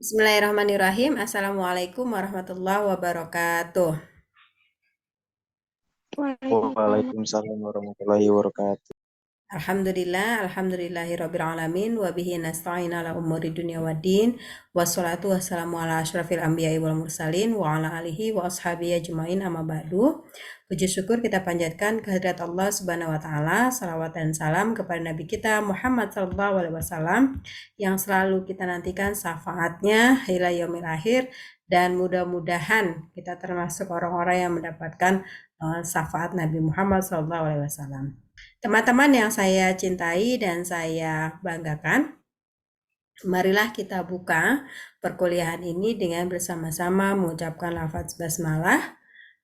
Bismillahirrahmanirrahim. Assalamualaikum warahmatullahi wabarakatuh. Waalaikumsalam. Waalaikumsalam warahmatullahi wabarakatuh. Alhamdulillahirabbil alamin wa bihi nasta'in ala umuri dunya waddin. Wassalatu wassalamu ala asyrafil anbiya'i wal mursalin wa ala alihi wa ashabihi ajmain amma ba'du. Puji syukur kita panjatkan kehadirat Allah Subhanahu wa taala, salawat dan salam kepada nabi kita Muhammad sallallahu alaihi wasallam yang selalu kita nantikan syafaatnya ila yaumil akhir, dan mudah-mudahan kita termasuk orang-orang yang mendapatkan syafaat Nabi Muhammad sallallahu alaihi wasallam. Teman-teman yang saya cintai dan saya banggakan, marilah kita buka perkuliahan ini dengan bersama-sama mengucapkan lafaz basmalah.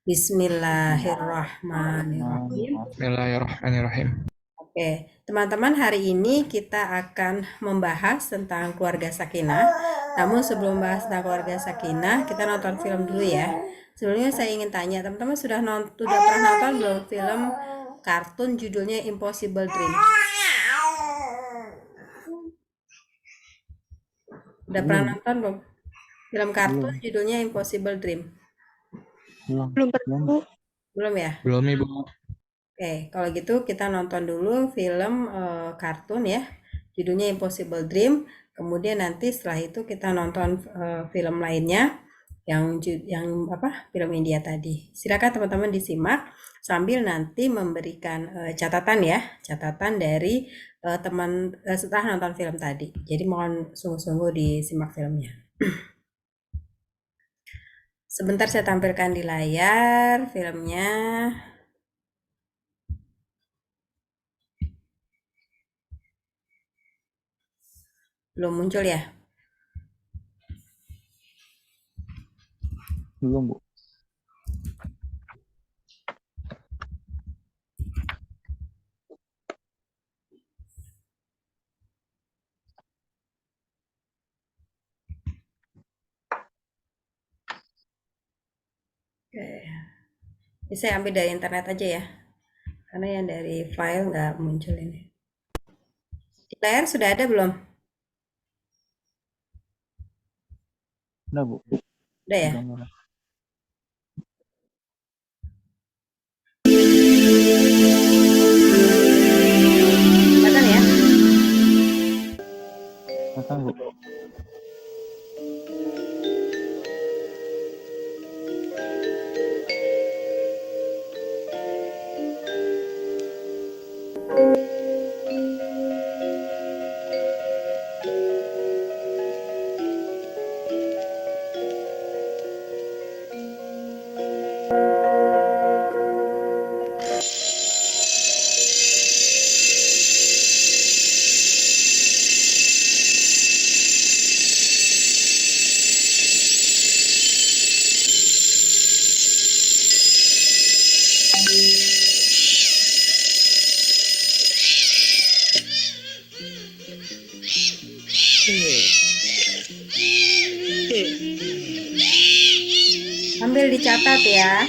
Bismillahirrahmanirrahim. Bismillahirrahmanirrahim. Oke, teman-teman, hari ini kita akan membahas tentang keluarga Sakinah. Namun sebelum bahas tentang keluarga Sakinah, kita nonton film dulu ya. Sebelumnya saya ingin tanya, teman-teman sudah pernah nonton belum film kartun judulnya Impossible Dream? Udah pernah nonton belum? Film kartun judulnya Impossible Dream? Belum pernah. Belum ya? Belum, Ibu. Oke, kalau gitu kita nonton dulu film kartun ya, judulnya Impossible Dream. Kemudian nanti setelah itu kita nonton film lainnya yang film India tadi. Silakan teman-teman disimak sambil nanti memberikan catatan ya, catatan dari teman setelah nonton film tadi. Jadi mohon sungguh-sungguh disimak filmnya. Sebentar saya tampilkan di layar filmnya. Belum muncul ya? Belum, Bu. Oke. Ini saya ambil dari internet aja ya, karena yang dari file nggak muncul ini. Di layar sudah ada belum? Udah, Bu. Udah ya? Udah. Kelihatan ya? Kelihatan, Bu. Ambil dicatat ya.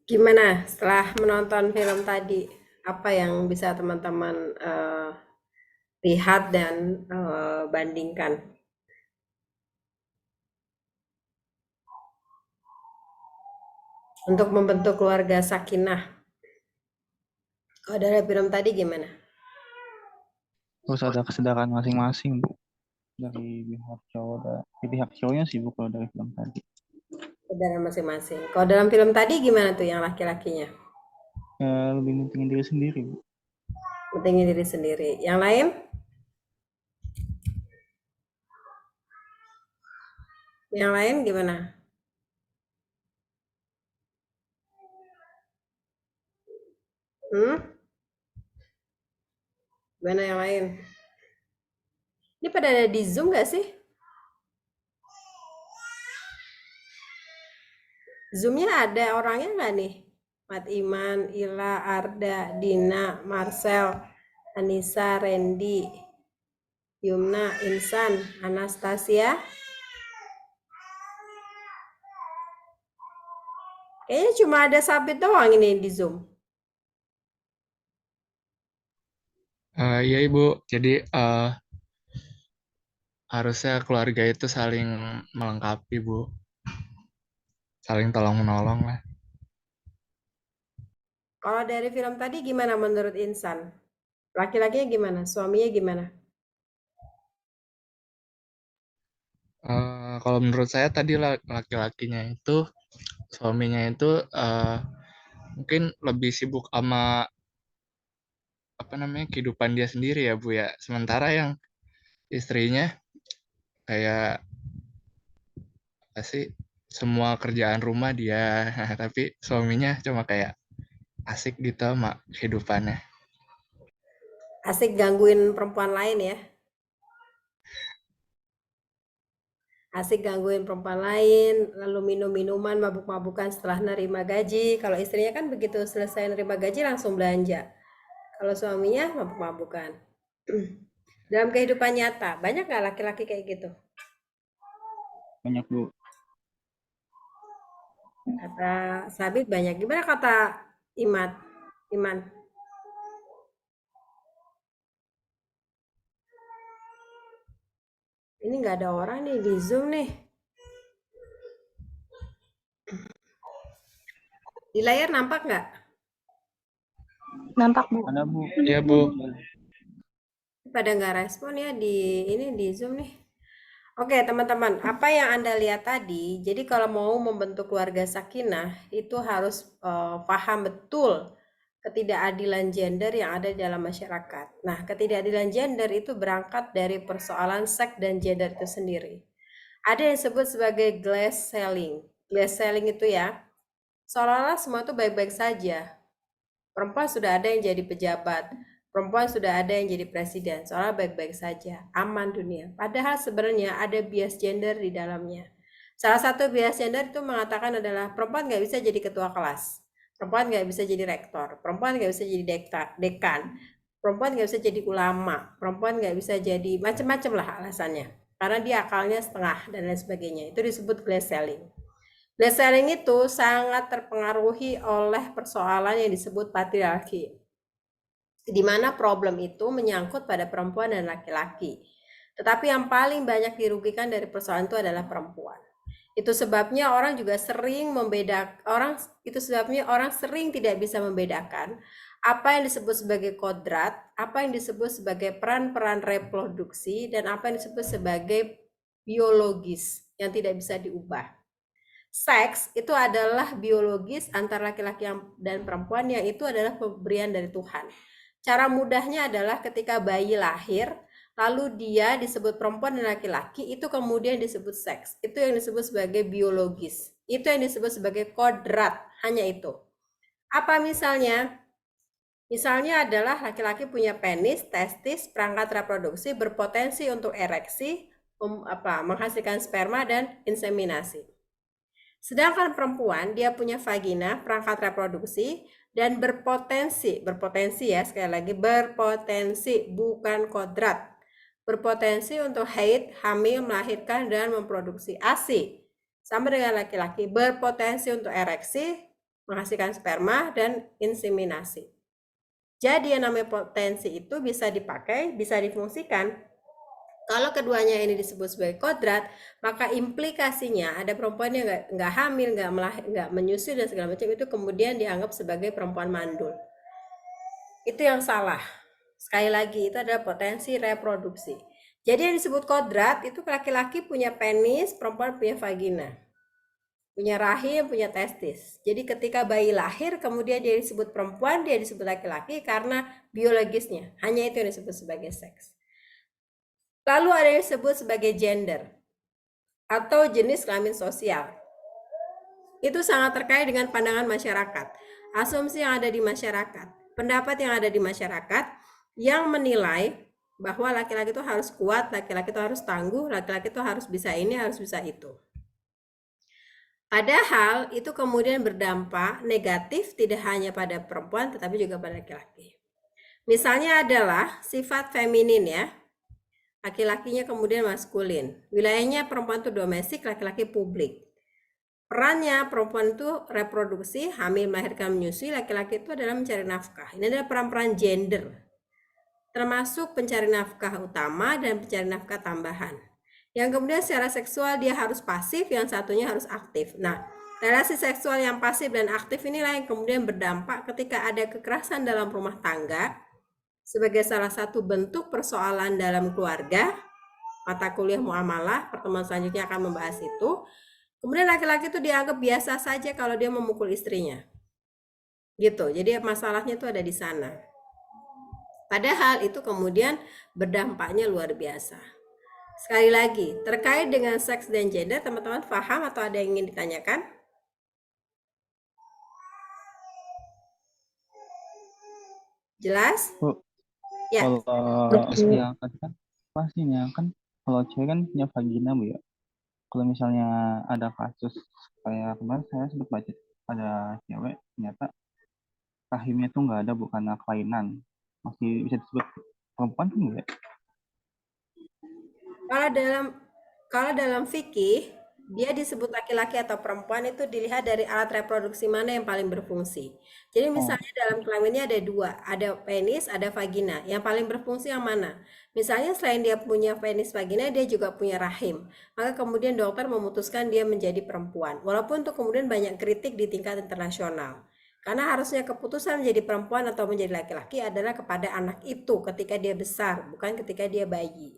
Gimana setelah menonton film tadi? Apa yang bisa teman-teman lihat dan bandingkan? Untuk membentuk keluarga sakinah. Kalau dari film tadi gimana? Terus ada kesadaran masing-masing, Bu. Dari pihak cowok dan pihak cowoknya sih, Bu, kalau dari film tadi. Saudara masing-masing. Kalau dalam film tadi gimana tuh yang laki-lakinya? Lebih mentingin diri sendiri, Bu. Pentingin diri sendiri. Yang lain? Yang lain gimana? Hmm? Gimana yang lain? Ini pada ada di Zoom nggak sih? Zoomnya ada orangnya nggak nih? Mat Iman, Ila, Arda, Dina, Marcel, Anissa, Randy, Yumna, Insan, Anastasia. Kayaknya cuma ada Sabit doang ini di Zoom. Iya Ibu, jadi harusnya keluarga itu saling melengkapi Bu, saling tolong menolong lah. Kalau dari film tadi gimana menurut Insan? Laki-lakinya gimana? Suaminya gimana? Kalau menurut saya tadi laki-lakinya itu, suaminya itu mungkin lebih sibuk sama apa namanya kehidupan dia sendiri ya Bu ya. Sementara yang istrinya kayak apa sih semua kerjaan rumah dia, tapi suaminya cuma kayak asik gitu sama kehidupannya. Asik gangguin perempuan lain ya? Asik gangguin perempuan lain, lalu minum-minuman, mabuk-mabukan setelah nerima gaji. Kalau istrinya kan begitu selesai nerima gaji langsung belanja. Kalau suaminya mabuk-mabukan. Dalam kehidupan nyata, banyak nggak laki-laki kayak gitu? Banyak, Bu. Kata Sabit banyak. Gimana kata Iman? Iman. Ini nggak ada orang nih di Zoom nih. Di layar nampak nggak? Nampak, Bu. Ada, Bu. Iya Bu. Pada nggak respon ya di ini di Zoom nih. Oke, teman-teman, apa yang Anda lihat tadi, jadi kalau mau membentuk keluarga sakinah, itu harus paham betul ketidakadilan gender yang ada di dalam masyarakat. Nah, ketidakadilan gender itu berangkat dari persoalan seks dan gender itu sendiri. Ada yang disebut sebagai glass ceiling. Glass ceiling itu ya, seolah-olah semua itu baik-baik saja. Perempuan sudah ada yang jadi pejabat, perempuan sudah ada yang jadi presiden, soalnya baik-baik saja, aman dunia. Padahal sebenarnya ada bias gender di dalamnya. Salah satu bias gender itu mengatakan adalah perempuan nggak bisa jadi ketua kelas, perempuan nggak bisa jadi rektor, perempuan nggak bisa jadi dekan, perempuan nggak bisa jadi ulama, perempuan nggak bisa jadi macam-macam lah alasannya. Karena dia akalnya setengah dan lain sebagainya. Itu disebut glass ceiling. Glass ceiling itu sangat terpengaruhi oleh persoalan yang disebut patriarki, di mana problem itu menyangkut pada perempuan dan laki-laki. Tetapi yang paling banyak dirugikan dari persoalan itu adalah perempuan. Itu sebabnya orang juga sering orang sering tidak bisa membedakan apa yang disebut sebagai kodrat, apa yang disebut sebagai peran-peran reproduksi, dan apa yang disebut sebagai biologis yang tidak bisa diubah. Seks itu adalah biologis antara laki-laki dan perempuan, yang itu adalah pemberian dari Tuhan. Cara mudahnya adalah ketika bayi lahir, lalu dia disebut perempuan dan laki-laki, itu kemudian disebut seks. Itu yang disebut sebagai biologis. Itu yang disebut sebagai kodrat, hanya itu. Apa misalnya? Misalnya adalah laki-laki punya penis, testis, perangkat reproduksi, berpotensi untuk ereksi, menghasilkan sperma dan inseminasi. Sedangkan perempuan dia punya vagina, perangkat reproduksi, dan berpotensi ya, sekali lagi berpotensi, bukan kodrat. Berpotensi untuk haid, hamil, melahirkan, dan memproduksi ASI. Sama dengan laki-laki, berpotensi untuk ereksi, menghasilkan sperma, dan inseminasi. Jadi yang namanya potensi itu bisa dipakai, bisa difungsikan. Kalau keduanya ini disebut sebagai kodrat, maka implikasinya ada perempuan yang nggak hamil, nggak menyusui dan segala macam, itu kemudian dianggap sebagai perempuan mandul. Itu yang salah. Sekali lagi, itu adalah potensi reproduksi. Jadi yang disebut kodrat itu laki-laki punya penis, perempuan punya vagina, punya rahim, punya testis. Jadi ketika bayi lahir, kemudian dia disebut perempuan, dia disebut laki-laki karena biologisnya. Hanya itu yang disebut sebagai seks. Lalu ada yang disebut sebagai gender atau jenis kelamin sosial. Itu sangat terkait dengan pandangan masyarakat, asumsi yang ada di masyarakat, pendapat yang ada di masyarakat yang menilai bahwa laki-laki itu harus kuat, laki-laki itu harus tangguh, laki-laki itu harus bisa ini, harus bisa itu. Padahal itu kemudian berdampak negatif tidak hanya pada perempuan tetapi juga pada laki-laki. Misalnya adalah sifat feminin ya. Laki-lakinya kemudian maskulin. Wilayahnya perempuan itu domestik, laki-laki publik. Perannya perempuan itu reproduksi, hamil, melahirkan, menyusui. Laki-laki itu adalah mencari nafkah. Ini adalah peran-peran gender. Termasuk pencari nafkah utama dan pencari nafkah tambahan. Yang kemudian secara seksual dia harus pasif, yang satunya harus aktif. Nah, relasi seksual yang pasif dan aktif inilah yang kemudian berdampak ketika ada kekerasan dalam rumah tangga, sebagai salah satu bentuk persoalan dalam keluarga. Mata kuliah muamalah, pertemuan selanjutnya akan membahas itu. Kemudian laki-laki itu dianggap biasa saja kalau dia memukul istrinya. Gitu, jadi masalahnya itu ada di sana. Padahal itu kemudian berdampaknya luar biasa. Sekali lagi, terkait dengan seks dan gender, teman-teman paham atau ada yang ingin ditanyakan? Jelas? Ya. Kalau yang kan pastinya kan kalau cewek kan punya vagina Bu ya. Kalau misalnya ada kasus kayak kemarin saya sempat baca ada cewek ternyata rahimnya tuh nggak ada, bukan kelainan, masih bisa disebut perempuan tuh nggak? Kalau dalam fikih dia disebut laki-laki atau perempuan itu dilihat dari alat reproduksi mana yang paling berfungsi. Jadi misalnya dalam kelamin ini ada dua, ada penis, ada vagina. Yang paling berfungsi yang mana? Misalnya selain dia punya penis, vagina, dia juga punya rahim. Maka kemudian dokter memutuskan dia menjadi perempuan. Walaupun itu kemudian banyak kritik di tingkat internasional. Karena harusnya keputusan menjadi perempuan atau menjadi laki-laki adalah kepada anak itu ketika dia besar, bukan ketika dia bayi.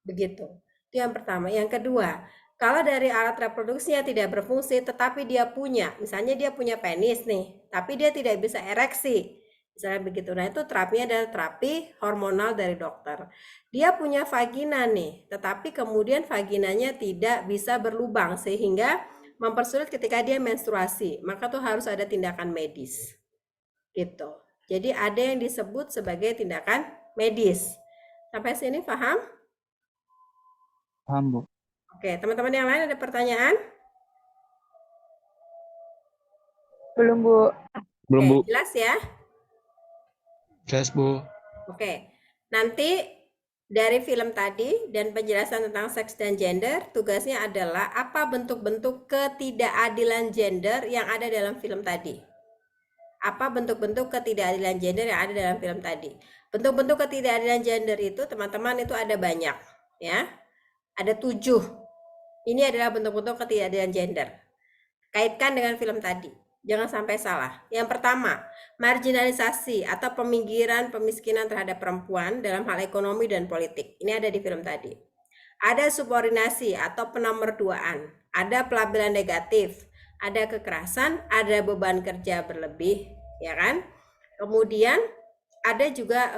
Begitu. Itu yang pertama. Yang kedua, kalau dari alat reproduksinya tidak berfungsi, tetapi dia punya, misalnya dia punya penis nih, tapi dia tidak bisa ereksi, misalnya begitu. Nah itu terapinya adalah terapi hormonal dari dokter. Dia punya vagina nih, tetapi kemudian vaginanya tidak bisa berlubang sehingga mempersulit ketika dia menstruasi, maka tuh harus ada tindakan medis. Gitu. Jadi ada yang disebut sebagai tindakan medis. Sampai sini paham? Paham, Bu. Oke, teman-teman yang lain ada pertanyaan? Belum, Bu. Belum, Bu. Oke, jelas ya? Jelas, Bu. Oke, nanti dari film tadi dan penjelasan tentang seks dan gender, tugasnya adalah apa bentuk-bentuk ketidakadilan gender yang ada dalam film tadi. Apa bentuk-bentuk ketidakadilan gender yang ada dalam film tadi? Bentuk-bentuk ketidakadilan gender itu, teman-teman, itu ada banyak, ya. Ada 7. Ini adalah bentuk-bentuk ketidakadilan gender. Kaitkan dengan film tadi. Jangan sampai salah. Yang pertama, marginalisasi atau peminggiran pemiskinan terhadap perempuan dalam hal ekonomi dan politik. Ini ada di film tadi. Ada subordinasi atau penomorduaan. Ada pelabelan negatif. Ada kekerasan, ada beban kerja berlebih, ya kan? Kemudian ada juga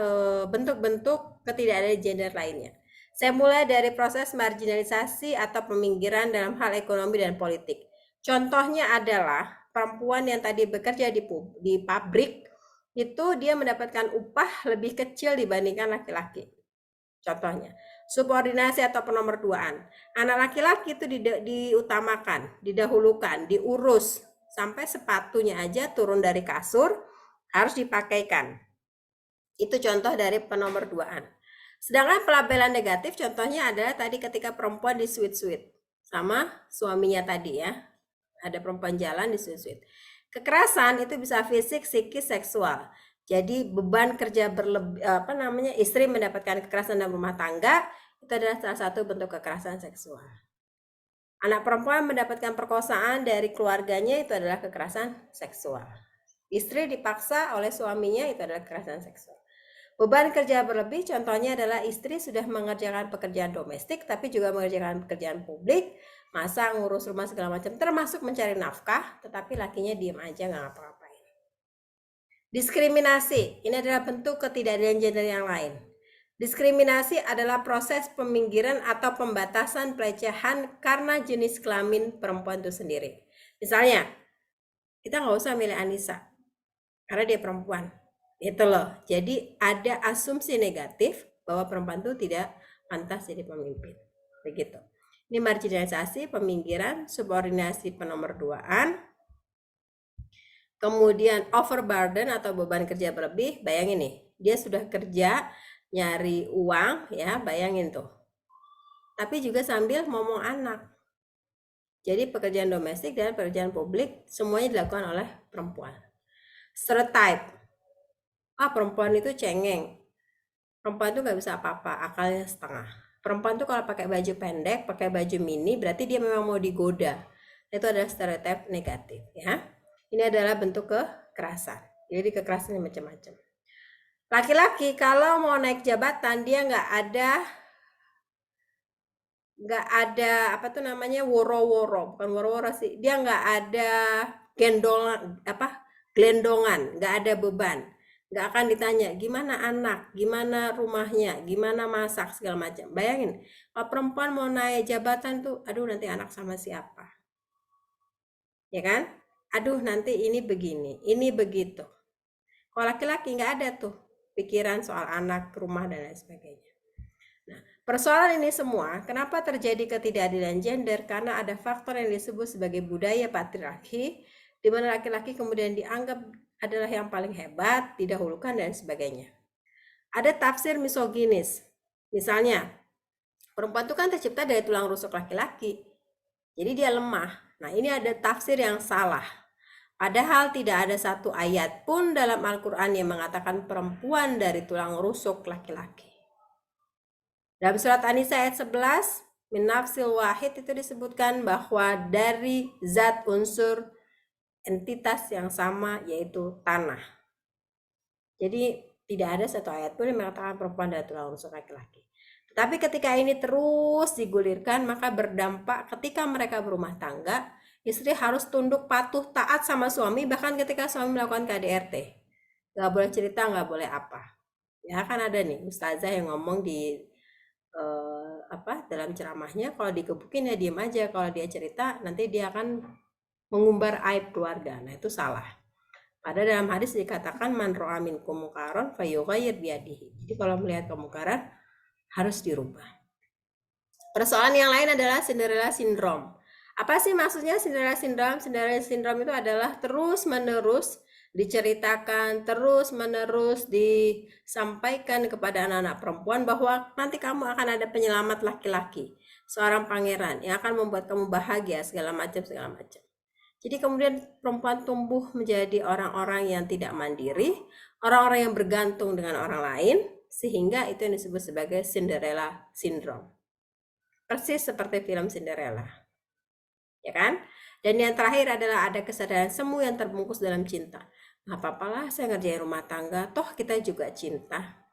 bentuk-bentuk ketidakadilan gender lainnya. Saya mulai dari proses marginalisasi atau peminggiran dalam hal ekonomi dan politik. Contohnya adalah perempuan yang tadi bekerja di pabrik, itu dia mendapatkan upah lebih kecil dibandingkan laki-laki. Contohnya, subordinasi atau penomorduaan. Anak laki-laki itu diutamakan, didahulukan, diurus, sampai sepatunya aja turun dari kasur harus dipakaikan. Itu contoh dari penomorduaan. Sedangkan pelabelan negatif contohnya adalah tadi ketika perempuan di sweet sama suaminya tadi ya. Ada perempuan jalan di sweet. Kekerasan itu bisa fisik, psikis, seksual. Jadi beban kerja berlebih, istri mendapatkan kekerasan dalam rumah tangga itu adalah salah satu bentuk kekerasan seksual. Anak perempuan mendapatkan perkosaan dari keluarganya itu adalah kekerasan seksual. Istri dipaksa oleh suaminya itu adalah kekerasan seksual. Beban kerja berlebih contohnya adalah istri sudah mengerjakan pekerjaan domestik tapi juga mengerjakan pekerjaan publik, masak, ngurus rumah segala macam, termasuk mencari nafkah, tetapi lakinya diem aja nggak ngapa-ngapain. Diskriminasi, ini adalah bentuk ketidakadilan gender yang lain. Diskriminasi adalah proses peminggiran atau pembatasan pelecehan karena jenis kelamin perempuan itu sendiri. Misalnya, kita nggak usah milih Anissa karena dia perempuan. Itu loh. Jadi ada asumsi negatif bahwa perempuan itu tidak pantas jadi pemimpin. Begitu. Ini marginalisasi, peminggiran, subordinasi, penomorduaan. Kemudian overburden atau beban kerja berlebih. Bayangin nih, dia sudah kerja nyari uang ya, bayangin tuh. Tapi juga sambil ngomong anak. Jadi pekerjaan domestik dan pekerjaan publik semuanya dilakukan oleh perempuan. Stereotype. Perempuan itu cengeng. Perempuan itu nggak bisa apa-apa, akalnya setengah. Perempuan itu kalau pakai baju pendek, pakai baju mini, berarti dia memang mau digoda. Itu adalah stereotip negatif, ya. Ini adalah bentuk kekerasan. Jadi kekerasan yang macam-macam. Laki-laki kalau mau naik jabatan dia nggak ada woro-woro, bukan woro-woro sih. Dia nggak ada gelendongan, nggak ada beban. Nggak akan ditanya gimana anak, gimana rumahnya, gimana masak segala macam. Bayangin, kalau perempuan mau naik jabatan tuh, aduh nanti anak sama siapa, ya kan? Aduh nanti ini begini, ini begitu. Kalau laki-laki nggak ada tuh pikiran soal anak, rumah dan lain sebagainya. Nah, persoalan ini semua, kenapa terjadi ketidakadilan gender? Karena ada faktor yang disebut sebagai budaya patriarki, di mana laki-laki kemudian dianggap adalah yang paling hebat, didahulukan dan sebagainya. Ada tafsir misoginis. Misalnya, perempuan itu kan tercipta dari tulang rusuk laki-laki. Jadi dia lemah. Nah, ini ada tafsir yang salah. Padahal tidak ada satu ayat pun dalam Al-Quran yang mengatakan perempuan dari tulang rusuk laki-laki. Dalam surat An-Nisa ayat 11, min nafsil wahid itu disebutkan bahwa dari zat unsur entitas yang sama yaitu tanah. Jadi tidak ada satu ayat pun yang mengatakan perempuan dari tulang rusuk laki-laki. Tetapi ketika ini terus digulirkan, maka berdampak ketika mereka berumah tangga, istri harus tunduk patuh taat sama suami, bahkan ketika suami melakukan KDRT. Nggak boleh cerita, nggak boleh apa. Ya kan ada nih ustazah yang ngomong di dalam ceramahnya, kalau dikebukin ya diem aja, kalau dia cerita nanti dia akan mengumbar aib keluarga. Nah itu salah. Pada dalam hadis dikatakan man ra'a minkum munkaran falyughayyir biyadihi. Jadi kalau melihat kemungkaran harus dirubah. Persoalan yang lain adalah Cinderella syndrome. Apa sih maksudnya Cinderella syndrome? Cinderella syndrome itu adalah terus-menerus diceritakan, terus-menerus disampaikan kepada anak-anak perempuan bahwa nanti kamu akan ada penyelamat laki-laki, seorang pangeran yang akan membuat kamu bahagia segala macam. Jadi kemudian perempuan tumbuh menjadi orang-orang yang tidak mandiri, orang-orang yang bergantung dengan orang lain, sehingga itu yang disebut sebagai Cinderella syndrome. Persis seperti film Cinderella. Ya kan? Dan yang terakhir adalah ada kesadaran semu yang terbungkus dalam cinta. Nggak apa-apalah saya ngerjain rumah tangga, toh kita juga cinta.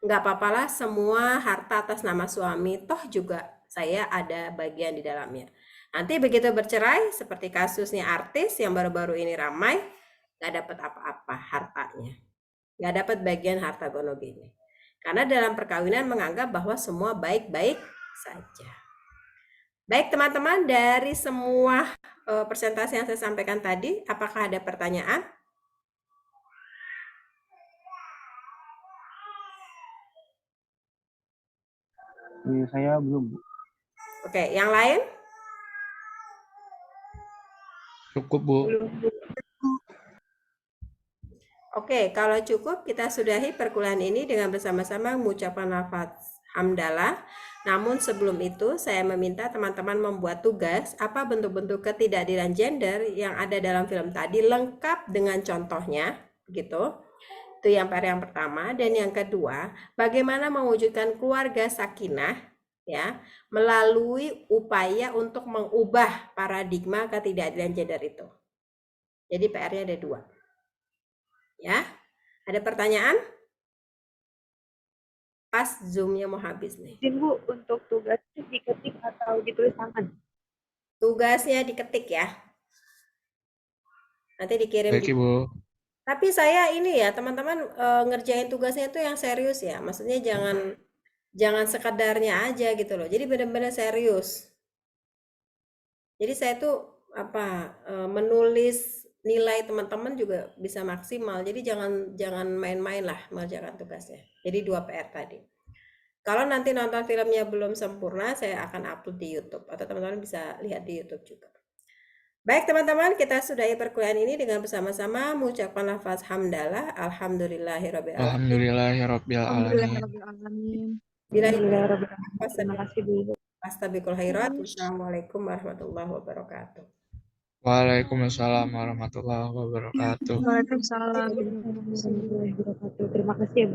Nggak apa-apalah semua harta atas nama suami, toh juga saya ada bagian di dalamnya. Nanti begitu bercerai, seperti kasusnya artis yang baru-baru ini ramai, nggak dapat apa-apa hartanya. Nggak dapat bagian harta gono gini. Karena dalam perkawinan menganggap bahwa semua baik-baik saja. Baik teman-teman, dari semua presentasi yang saya sampaikan tadi, apakah ada pertanyaan? Saya belum, Bu. Oke, yang lain? Cukup, Bu. Belum, Bu. Oke, kalau cukup kita sudahi perkuliahan ini dengan bersama-sama mengucapkan lafaz hamdalah. Namun sebelum itu saya meminta teman-teman membuat tugas apa bentuk-bentuk ketidakadilan gender yang ada dalam film tadi lengkap dengan contohnya, begitu. Itu yang PR yang pertama. Dan yang kedua, bagaimana mewujudkan keluarga sakinah ya melalui upaya untuk mengubah paradigma ketidakadilan gender itu. Jadi PR-nya ada 2. Ya, ada pertanyaan? Pas Zoom-nya mau habis nih. Izin, Bu, untuk tugasnya diketik atau ditulis tangan? Tugasnya diketik ya. Nanti dikirim. Baik, Ibu. Tapi saya ini ya, teman-teman ngerjain tugasnya itu yang serius ya. Maksudnya jangan sekedarnya aja gitu loh. Jadi benar-benar serius. Jadi saya tuh menulis nilai teman-teman juga bisa maksimal. Jadi jangan main-main lah mengerjakan tugasnya. Jadi 2 PR tadi. Kalau nanti nonton filmnya belum sempurna, saya akan upload di YouTube atau teman-teman bisa lihat di YouTube juga. Baik teman-teman, kita sudahi perkuliahan ini dengan bersama-sama mengucapkan lafaz hamdalah, alhamdulillahirabbil alamin. Alhamdulillahirabbil alamin. Bila Terima kasih, Bu. Astabiqul khairat. Wassalamualaikum warahmatullahi wabarakatuh. Waalaikumsalam warahmatullahi wabarakatuh. Waalaikumsalam warahmatullahi wabarakatuh. Terima kasih ya, Bu.